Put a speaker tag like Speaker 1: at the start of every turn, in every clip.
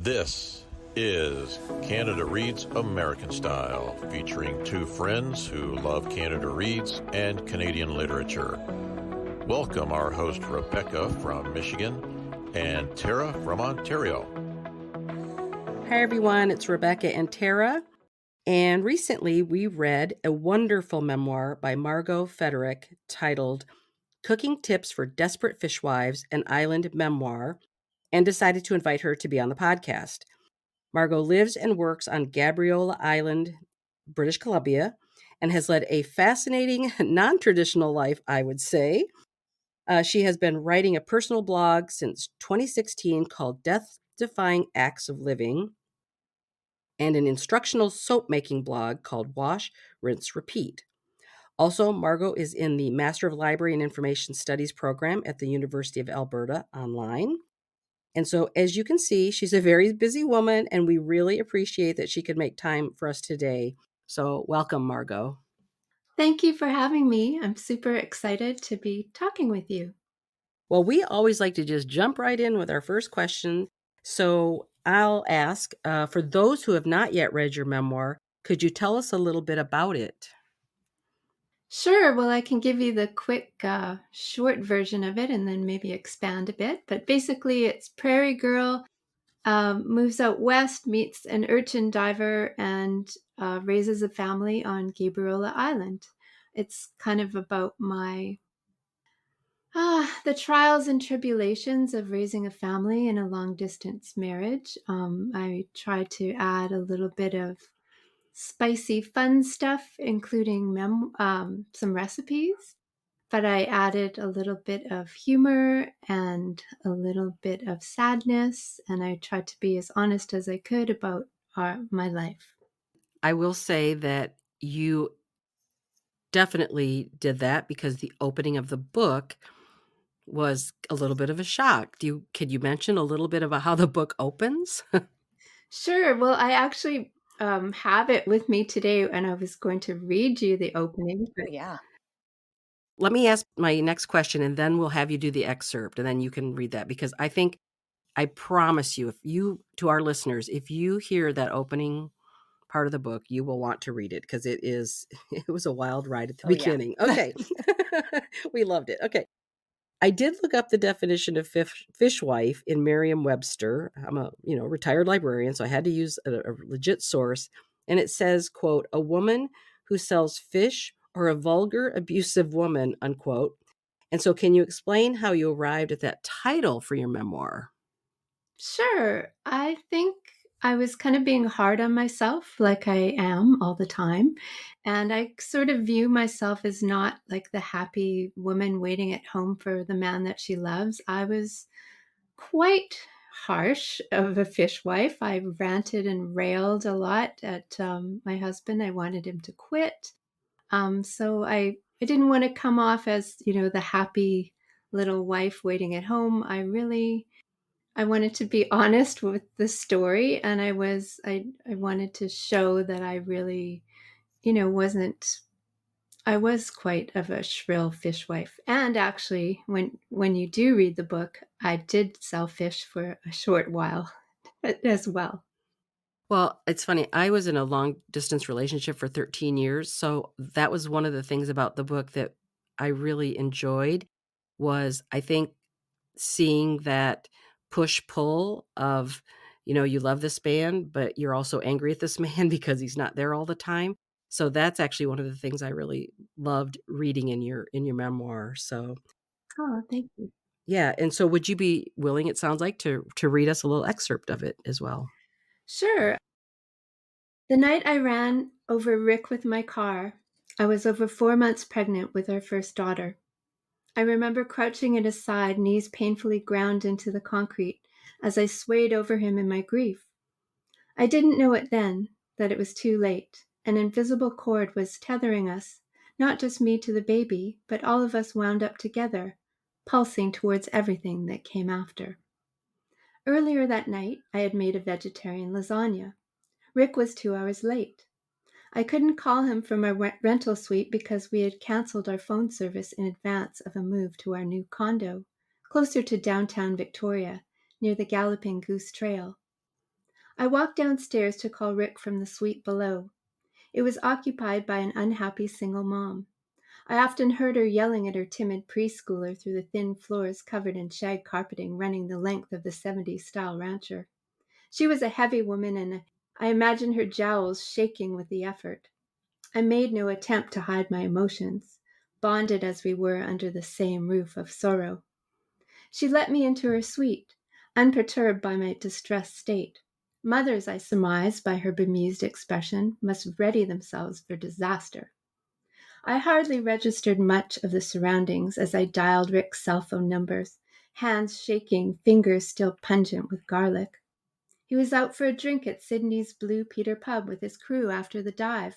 Speaker 1: This is Canada Reads American Style, featuring two friends who love Canada Reads and Canadian literature. Welcome our host Rebecca from Michigan and Tara from Ontario.
Speaker 2: Hi everyone, it's Rebecca and Tara, and recently we read a wonderful memoir by Margot Fedoruk titled Cooking Tips for Desperate Fishwives, an Island Memoir, and decided to invite her to be on the podcast. Margot lives and works on Gabriola Island, British Columbia, and has led a fascinating, non-traditional life, I would say. She has been writing a personal blog since 2016 called Defying Acts of Living, and an instructional soap-making blog called Wash, Rinse, Repeat. Also, Margot is in the Master of Library and Information Studies program at the University of Alberta online. And so, as you can see, she's a very busy woman, and we really appreciate that she could make time for us today. So, welcome, Margot.
Speaker 3: Thank you for having me. I'm super excited to be talking with you.
Speaker 2: Well, we always like to just jump right in with our first question. So, I'll ask, for those who have not yet read your memoir, could you tell us a little bit about it?
Speaker 3: Sure. Well, I can give you the quick, short version of it and then maybe expand a bit. But basically, it's Prairie Girl moves out west, meets an urchin diver, and raises a family on Gabriola Island. It's kind of about the trials and tribulations of raising a family in a long distance marriage. I try to add a little bit of spicy, fun stuff, including some recipes. But I added a little bit of humor and a little bit of sadness, and I tried to be as honest as I could about my life.
Speaker 2: I will say that you definitely did that because the opening of the book was a little bit of a shock. Could you mention a little bit about how the book opens?
Speaker 3: Sure. Well, I actually have it with me today, and I was going to read you the opening.
Speaker 4: Oh, yeah.
Speaker 2: Let me ask my next question, and then we'll have you do the excerpt, and then you can read that, because I promise you, to our listeners, if you hear that opening part of the book, you will want to read it, because it was a wild ride at the beginning.
Speaker 4: Yeah.
Speaker 2: Okay. We loved it. Okay. I did look up the definition of fishwife in Merriam-Webster. I'm a retired librarian, so I had to use a legit source. And it says, quote, a woman who sells fish or a vulgar, abusive woman, unquote. And so can you explain how you arrived at that title for your memoir?
Speaker 3: Sure. I think I was kind of being hard on myself, like I am all the time. And I sort of view myself as not like the happy woman waiting at home for the man that she loves. I was quite harsh of a fishwife. I ranted and railed a lot at my husband. I wanted him to quit. So I didn't want to come off as, the happy little wife waiting at home. I wanted to be honest with the story, and I wanted to show that I really, wasn't. I was quite of a shrill fishwife. And actually, when you do read the book, I did sell fish for a short while as well.
Speaker 2: Well, it's funny. I was in a long distance relationship for 13 years. So that was one of the things about the book that I really enjoyed, was I think seeing that push-pull of, you love this man, but you're also angry at this man because he's not there all the time. So that's actually one of the things I really loved reading in your memoir. So
Speaker 3: Oh, thank you.
Speaker 2: yeah. And so would you be willing, it sounds like, to read us a little excerpt of it as well?
Speaker 3: Sure. The night I ran over Rick with my car, I was over 4 months pregnant with our first daughter. I remember crouching at his side, knees painfully ground into the concrete as I swayed over him in my grief. I didn't know it then, that it was too late. An invisible cord was tethering us, not just me to the baby, but all of us wound up together, pulsing towards everything that came after. Earlier that night, I had made a vegetarian lasagna. Rick was 2 hours late. I couldn't call him from our rental suite because we had canceled our phone service in advance of a move to our new condo, closer to downtown Victoria, near the Galloping Goose Trail. I walked downstairs to call Rick from the suite below. It was occupied by an unhappy single mom. I often heard her yelling at her timid preschooler through the thin floors covered in shag carpeting running the length of the 70s-style rancher. She was a heavy woman, and I imagined her jowls shaking with the effort. I made no attempt to hide my emotions, bonded as we were under the same roof of sorrow. She let me into her suite, unperturbed by my distressed state. Mothers, I surmised by her bemused expression, must ready themselves for disaster. I hardly registered much of the surroundings as I dialed Rick's cell phone numbers, hands shaking, fingers still pungent with garlic. He was out for a drink at Sydney's Blue Peter pub with his crew after the dive.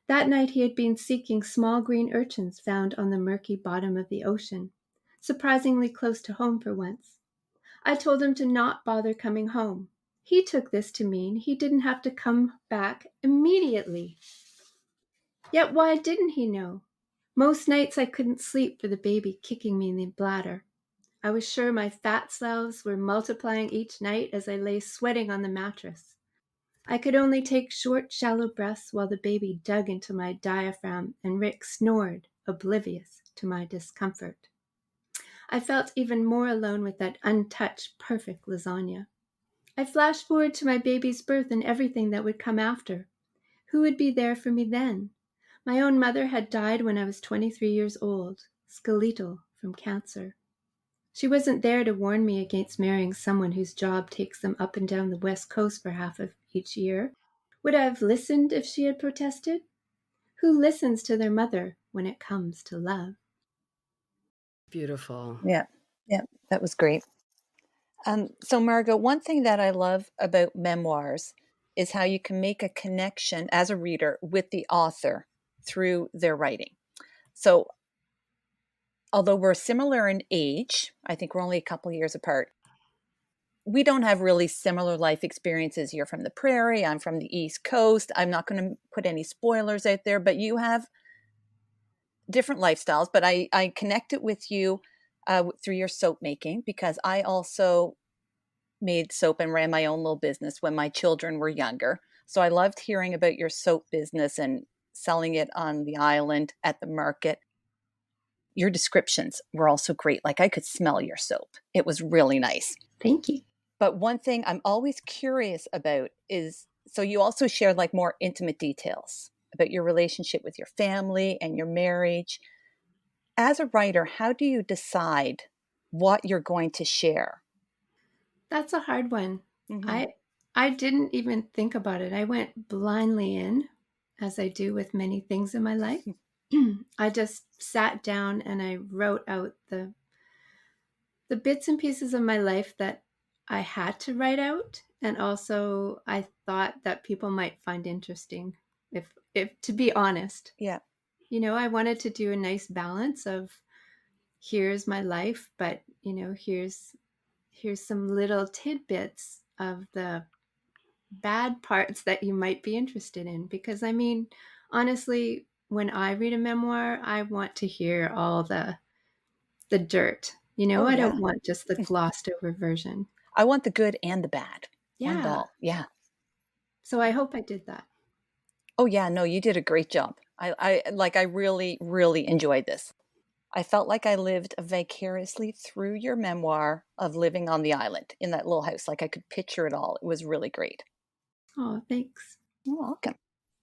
Speaker 3: That night he had been seeking small green urchins found on the murky bottom of the ocean, surprisingly close to home for once. I told him to not bother coming home. He took this to mean he didn't have to come back immediately. Yet why didn't he know? Most nights I couldn't sleep for the baby kicking me in the bladder. I was sure my fat cells were multiplying each night as I lay sweating on the mattress. I could only take short, shallow breaths while the baby dug into my diaphragm and Rick snored, oblivious to my discomfort. I felt even more alone with that untouched, perfect lasagna. I flashed forward to my baby's birth and everything that would come after. Who would be there for me then? My own mother had died when I was 23 years old, skeletal from cancer. She wasn't there to warn me against marrying someone whose job takes them up and down the West Coast for half of each year. Would I have listened if she had protested? Who listens to their mother when it comes to love?
Speaker 2: Beautiful.
Speaker 4: Yeah, yeah, that was great. So, Margot, one thing that I love about memoirs is how you can make a connection as a reader with the author through their writing. So, although we're similar in age, I think we're only a couple years apart, we don't have really similar life experiences. You're from the prairie, I'm from the East Coast. I'm not going to put any spoilers out there, but you have different lifestyles. But I connected with you through your soap making because I also made soap and ran my own little business when my children were younger. So I loved hearing about your soap business and selling it on the island at the market. Your descriptions were also great. Like I could smell your soap. It was really nice.
Speaker 3: Thank you.
Speaker 4: But one thing I'm always curious about is, so you also shared like more intimate details about your relationship with your family and your marriage. As a writer, how do you decide what you're going to share?
Speaker 3: That's a hard one.
Speaker 4: Mm-hmm.
Speaker 3: I didn't even think about it. I went blindly in, as I do with many things in my life. I just sat down and I wrote out the bits and pieces of my life that I had to write out, and also I thought that people might find interesting. If to be honest,
Speaker 4: Yeah.
Speaker 3: I wanted to do a nice balance of here's my life, but here's some little tidbits of the bad parts that you might be interested in. Because I mean, honestly, when I read a memoir, I want to hear all the dirt.
Speaker 4: Oh,
Speaker 3: I
Speaker 4: yeah.
Speaker 3: don't want just the glossed over version.
Speaker 4: I want the good and the bad. Want it
Speaker 3: Yeah.
Speaker 4: all. Yeah.
Speaker 3: So I hope I did that.
Speaker 4: Oh, yeah. No, you did a great job. I really, really enjoyed this. I felt like I lived vicariously through your memoir of living on the island in that little house. Like I could picture it all. It was really great.
Speaker 3: Oh, thanks.
Speaker 4: You're welcome.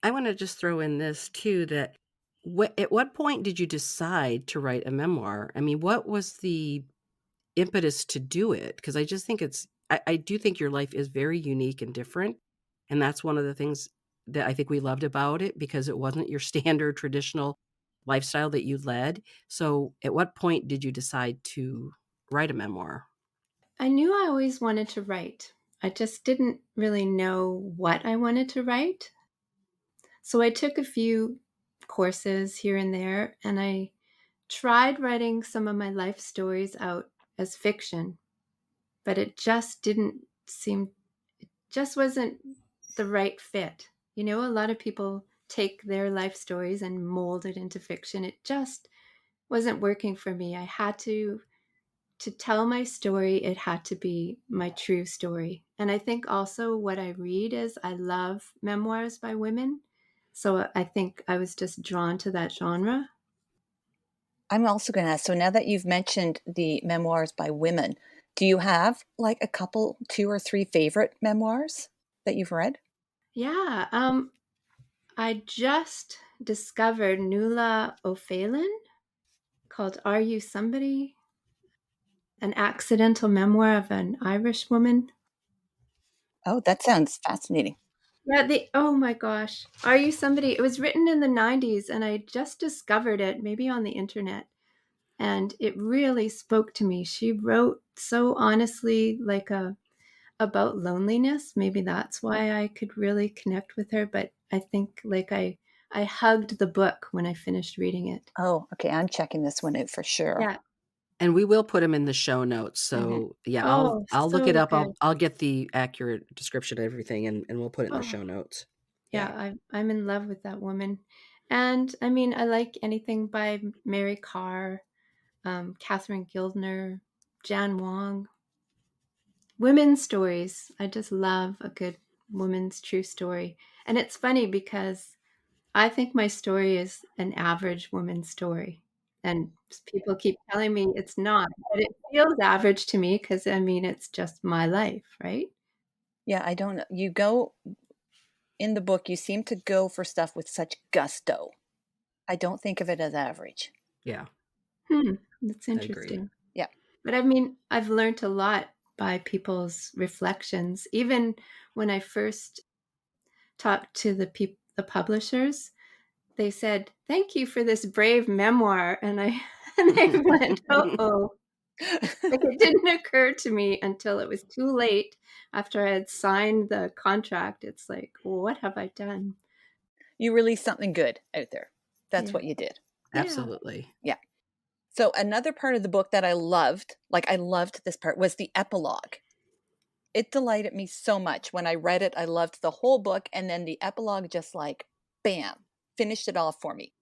Speaker 2: I want to just throw in this too, that at what point did you decide to write a memoir? I mean, what was the impetus to do it? Because I just think I do think your life is very unique and different. And that's one of the things that I think we loved about it, because it wasn't your standard traditional lifestyle that you led. So at what point did you decide to write a memoir?
Speaker 3: I knew I always wanted to write. I just didn't really know what I wanted to write. So I took a few courses here and there, and I tried writing some of my life stories out as fiction, but it just didn't seem, it just wasn't the right fit. A lot of people take their life stories and mold it into fiction. It just wasn't working for me. I had to to tell my story, it had to be my true story. And I think also what I read is I love memoirs by women. So I think I was just drawn to that genre.
Speaker 4: I'm also going to ask, so now that you've mentioned the memoirs by women, do you have like a couple, 2 or 3 favorite memoirs that you've read?
Speaker 3: Yeah. I just discovered Nuala O'Phelan called Are You Somebody? An accidental memoir of an Irish woman.
Speaker 4: Oh, that sounds fascinating.
Speaker 3: Yeah, oh my gosh. Are You Somebody? It was written in the 90s and I just discovered it maybe on the internet. And it really spoke to me. She wrote so honestly, like about loneliness. Maybe that's why I could really connect with her. But I think like I hugged the book when I finished reading it.
Speaker 4: Oh, okay. I'm checking this one out for sure.
Speaker 3: Yeah.
Speaker 2: And we will put them in the show notes.
Speaker 3: Mhm.
Speaker 2: So yeah,
Speaker 3: Oh,
Speaker 2: I'll look it
Speaker 3: so
Speaker 2: up.
Speaker 3: good.
Speaker 2: I'll get the accurate description of everything and we'll put it in the
Speaker 3: Oh,
Speaker 2: show notes.
Speaker 3: yeah. I'm in love with that woman. And I mean, I like anything by Mary Karr, Catherine Gildiner, Jan Wong. Women's stories. I just love a good woman's true story. And it's funny because I think my story is an average woman's story. And people keep telling me it's not, but it feels average to me because I mean, it's just my life, right?
Speaker 4: Yeah, I don't know. You go in the book, you seem to go for stuff with such gusto. I don't think of it as average.
Speaker 2: Yeah,
Speaker 3: That's
Speaker 2: I agree.
Speaker 3: interesting.
Speaker 4: Yeah.
Speaker 3: But I mean, I've learned a lot by people's reflections. Even when I first talked to the publishers, they said, "Thank you for this brave memoir." And I and I went, "Oh." Like it didn't occur to me until it was too late after I had signed the contract. It's like, what have I done?
Speaker 4: You released something good out there. That's
Speaker 3: Yeah.
Speaker 4: what you did.
Speaker 3: Yeah.
Speaker 2: Absolutely.
Speaker 4: Yeah. So another part of the book that I loved, like I loved this part, was the epilogue. It delighted me so much. When I read it, I loved the whole book. And then the epilogue just like, bam, finished it off for me.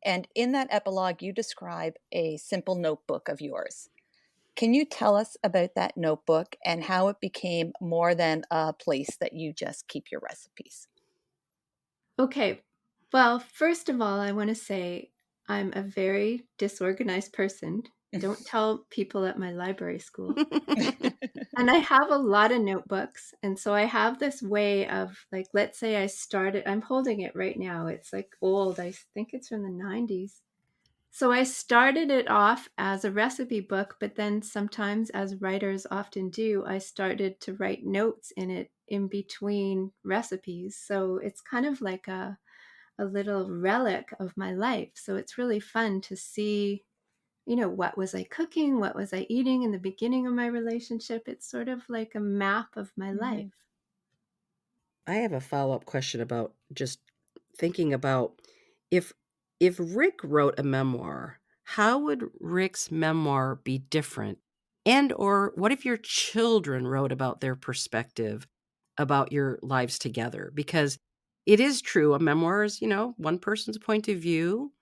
Speaker 4: And in that epilogue, you describe a simple notebook of yours. Can you tell us about that notebook and how it became more than a place that you just keep your recipes?
Speaker 3: Okay. Well, first of all, I want to say I'm a very disorganized person. Don't tell people at my library school. And I have a lot of notebooks. And so I have this way of like, let's say I started, I'm holding it right now. It's like old. I think it's from the 90s. So I started it off as a recipe book, but then sometimes, as writers often do, I started to write notes in it in between recipes. So it's kind of like a little relic of my life. So it's really fun to see, what was I cooking? What was I eating in the beginning of my relationship? It's sort of like a map of my
Speaker 4: Mhm.
Speaker 3: life.
Speaker 2: I have a follow-up question about just thinking about if if Rick wrote a memoir, how would Rick's memoir be different? And or what if your children wrote about their perspective about your lives together? Because it is true, a memoir is, one person's point of view,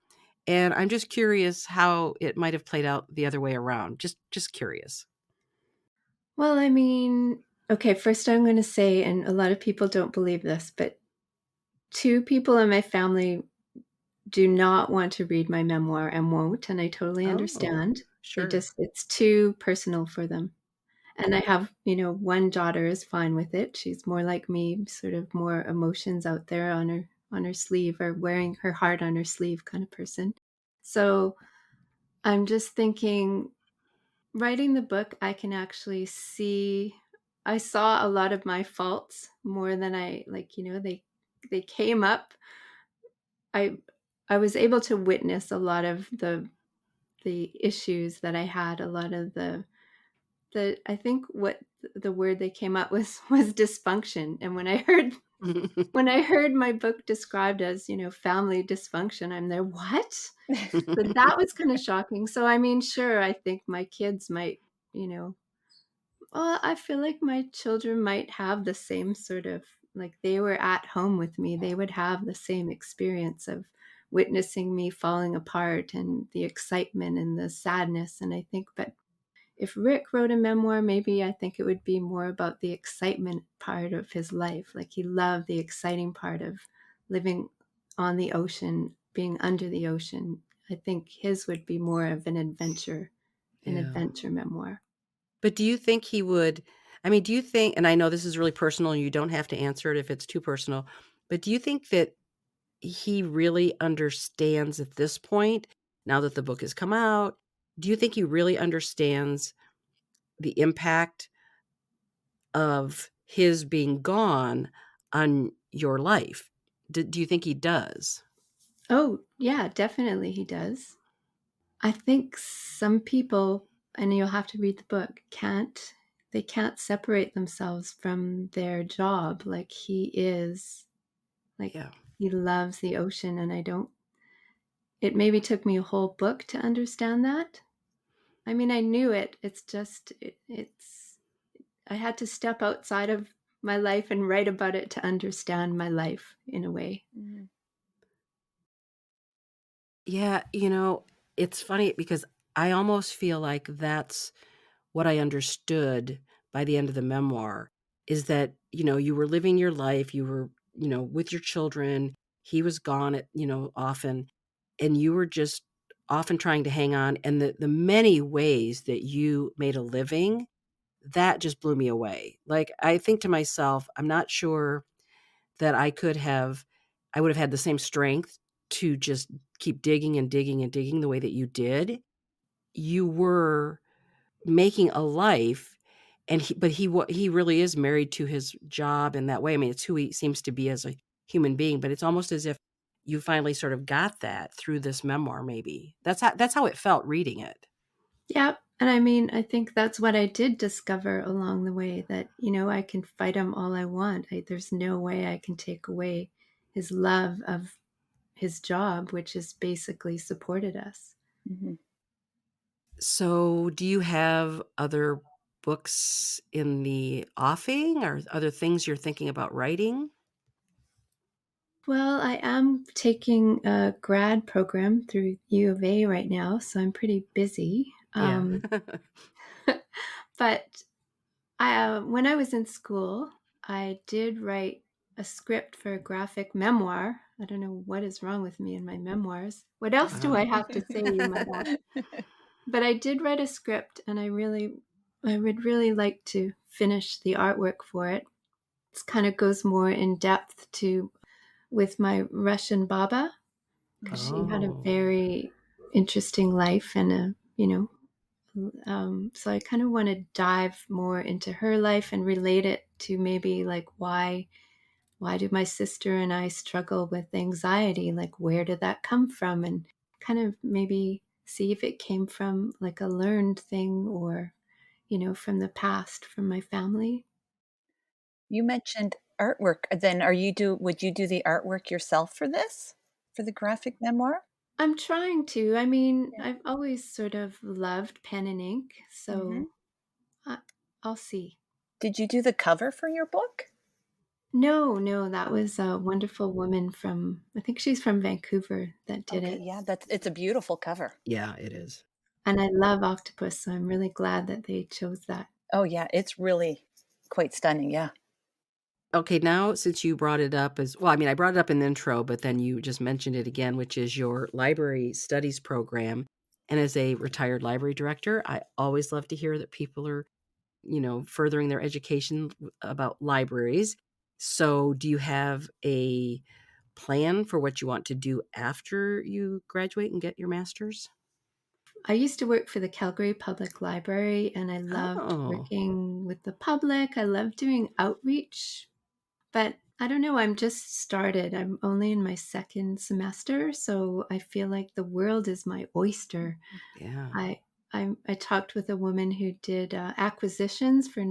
Speaker 2: and I'm just curious how it might have played out the other way around. Just curious.
Speaker 3: Well, I mean, okay, first I'm going to say, and a lot of people don't believe this, but two people in my family do not want to read my memoir and won't, and I totally
Speaker 2: Oh,
Speaker 3: understand.
Speaker 2: sure.
Speaker 3: It's too personal for them. And I have, one daughter is fine with it. She's more like me, sort of more emotions out there on her sleeve or wearing her heart on her sleeve kind of person. So I'm just thinking writing the book, I can actually see I saw a lot of my faults more than I like, they came up. I I was able to witness a lot of the issues that I had, a lot of the I think what the word they came up with was dysfunction. And when I heard my book described as, family dysfunction, I'm there, what? So that was kind of shocking. So I mean, sure, I think my kids might, you know, well, I feel like my children might have the same sort of like they were at home with me. They would have the same experience of witnessing me falling apart and the excitement and the sadness. And I think, but if Rick wrote a memoir, maybe I think it would be more about the excitement part of his life. Like he loved the exciting part of living on the ocean, being under the ocean. I think his would be more of an adventure memoir.
Speaker 2: But do you think he would, I mean, do you think, and I know this is really personal and you don't have to answer it if it's too personal, but do you think that he really understands at this point, now that the book has come out, do you think he really understands the impact of his being gone on your life? Do you think he does?
Speaker 3: Oh, yeah, definitely he does. I think some people, and you'll have to read the book, they can't separate themselves from their job like he is. Like
Speaker 2: Yeah.
Speaker 3: he loves the ocean, and it maybe took me a whole book to understand that. I mean, I knew it. It's just I had to step outside of my life and write about it to understand my life in a way.
Speaker 4: Mhm.
Speaker 2: Yeah, it's funny because I almost feel like that's what I understood by the end of the memoir is that, you were living your life, you were, with your children, he was gone often, and you were just often trying to hang on. And the many ways that you made a living, that just blew me away. Like, I think to myself, I'm not sure that I would have had the same strength to just keep digging and digging and digging the way that you did. You were making a life, and he really is married to his job in that way. I mean, it's who he seems to be as a human being, but it's almost as if you finally sort of got that through this memoir, maybe. That's how it felt reading it.
Speaker 3: Yeah. And I mean, I think that's what I did discover along the way that, I can fight him all I want. There's no way I can take away his love of his job, which has basically supported us.
Speaker 4: Mhm.
Speaker 2: So, do you have other books in the offing or other things you're thinking about writing?
Speaker 3: Well, I am taking a grad program through U of A right now, so I'm pretty busy.
Speaker 2: Yeah.
Speaker 3: But when I was in school, I did write a script for a graphic memoir. I don't know what is wrong with me and my memoirs. What else do
Speaker 2: Wow.
Speaker 3: I have to say, you might ask? But I did write a script, and I would really like to finish the artwork for it. It kind of goes more in depth with my Russian Baba, because she had a
Speaker 2: Oh.
Speaker 3: very interesting life and so I kind of want to dive more into her life and relate it to maybe like why do my sister and I struggle with anxiety? Like where did that come from? And kind of maybe see if it came from like a learned thing or from the past, from my family.
Speaker 4: You mentioned artwork. Then would you do the artwork yourself for this? For the graphic memoir?
Speaker 3: I'm trying to. I mean,
Speaker 4: Yeah.
Speaker 3: I've always sort of loved pen and ink,
Speaker 4: Mhm.
Speaker 3: so I, I'll see.
Speaker 4: Did you do the cover for your book?
Speaker 3: No, no, that was a wonderful woman I think she's from Vancouver that did
Speaker 4: Okay,
Speaker 3: it.
Speaker 4: yeah, it's a beautiful cover.
Speaker 2: Yeah, it is.
Speaker 3: And I love octopus, so I'm really glad that they chose that.
Speaker 4: Oh, yeah, it's really quite stunning, yeah.
Speaker 2: Okay, now since you brought it up as well, I mean, I brought it up in the intro, but then you just mentioned it again, which is your library studies program. And as a retired library director, I always love to hear that people are, furthering their education about libraries. So, do you have a plan for what you want to do after you graduate and get your master's?
Speaker 3: I used to work for the Calgary Public Library, and I loved
Speaker 2: Oh,
Speaker 3: working with the public. I loved doing outreach, but I don't know, I'm just started. I'm only in my second semester, so I feel like the world is my oyster.
Speaker 2: yeah.
Speaker 3: I I talked with a woman who did acquisitions for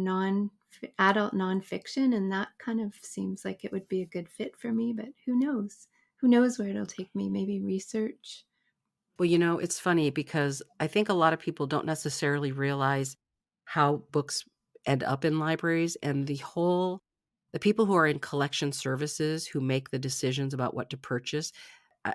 Speaker 3: adult nonfiction, and that kind of seems like it would be a good fit for me. But who knows? Who knows where it'll take me? Maybe research.
Speaker 2: Well, it's funny because I think a lot of people don't necessarily realize how books end up in libraries and the people who are in collection services who make the decisions about what to purchase.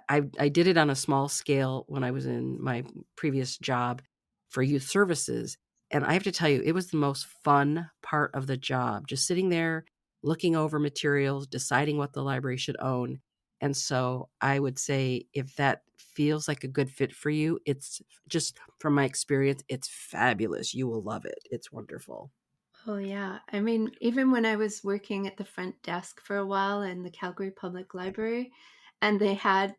Speaker 2: I did it on a small scale when I was in my previous job for youth services. And I have to tell you, it was the most fun part of the job, just sitting there, looking over materials, deciding what the library should own. And so I would say if that feels like a good fit for you, it's just from my experience, it's fabulous. You will love it. It's wonderful.
Speaker 3: Oh, yeah. I mean, even when I was working at the front desk for a while in the Calgary Public Library, and they had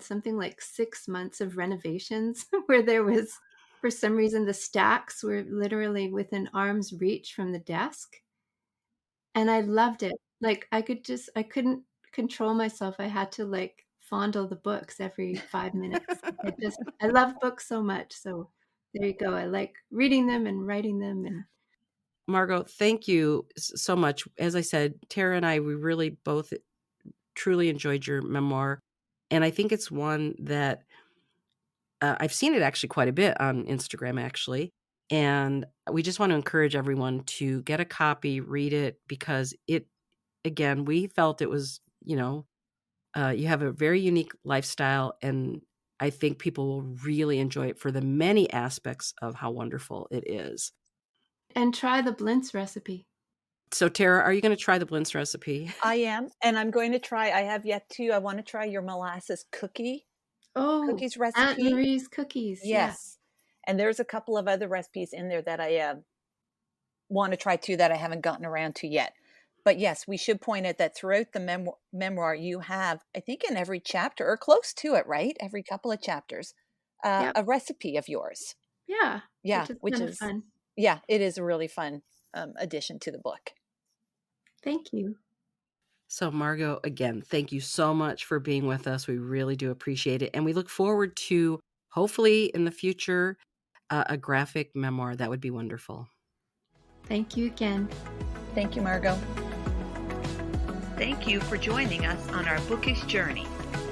Speaker 3: something like 6 months of renovations where there was, for some reason, the stacks were literally within arm's reach from the desk. And I loved it. Like I couldn't control myself. I had to like fondle the books every 5 minutes. I love books so much. So there you go. I like reading them and writing them. And
Speaker 2: Margot, thank you so much. As I said, Tara and I, we really both truly enjoyed your memoir. And I think it's one that I've seen it actually quite a bit on Instagram, actually. And we just want to encourage everyone to get a copy, read it, because it, again, we felt it was, you have a very unique lifestyle. And I think people will really enjoy it for the many aspects of how wonderful it is.
Speaker 3: try the Blintz recipe.
Speaker 2: So, Tara, are you going to try the Blintz recipe?
Speaker 4: I am, and I'm going to try. I have yet to. I want to try your molasses cookies recipe.
Speaker 3: Aunt Marie's cookies.
Speaker 4: Yes, and there's a couple of other recipes in there that I want to try too that I haven't gotten around to yet. But yes, we should point out that throughout the memoir, you have, I think, in every chapter or close to it, right? Every couple of chapters, a recipe of yours.
Speaker 3: Yeah,
Speaker 4: which is
Speaker 3: fun.
Speaker 4: Yeah, it is a really fun addition to the book.
Speaker 3: Thank you.
Speaker 2: So, Margot, again, thank you so much for being with us. We really do appreciate it. And we look forward to, hopefully in the future, a graphic memoir. That would be wonderful.
Speaker 3: Thank you again.
Speaker 4: Thank you, Margot.
Speaker 5: Thank you for joining us on our bookish journey.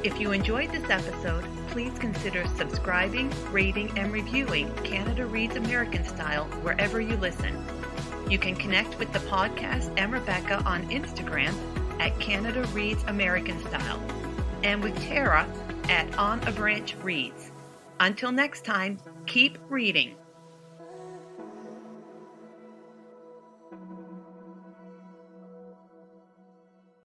Speaker 5: If you enjoyed this episode, please consider subscribing, rating, and reviewing Canada Reads American Style wherever you listen. You can connect with the podcast and Rebecca on Instagram at Canada Reads American Style and with Tara at On a Branch Reads. Until next time, keep reading.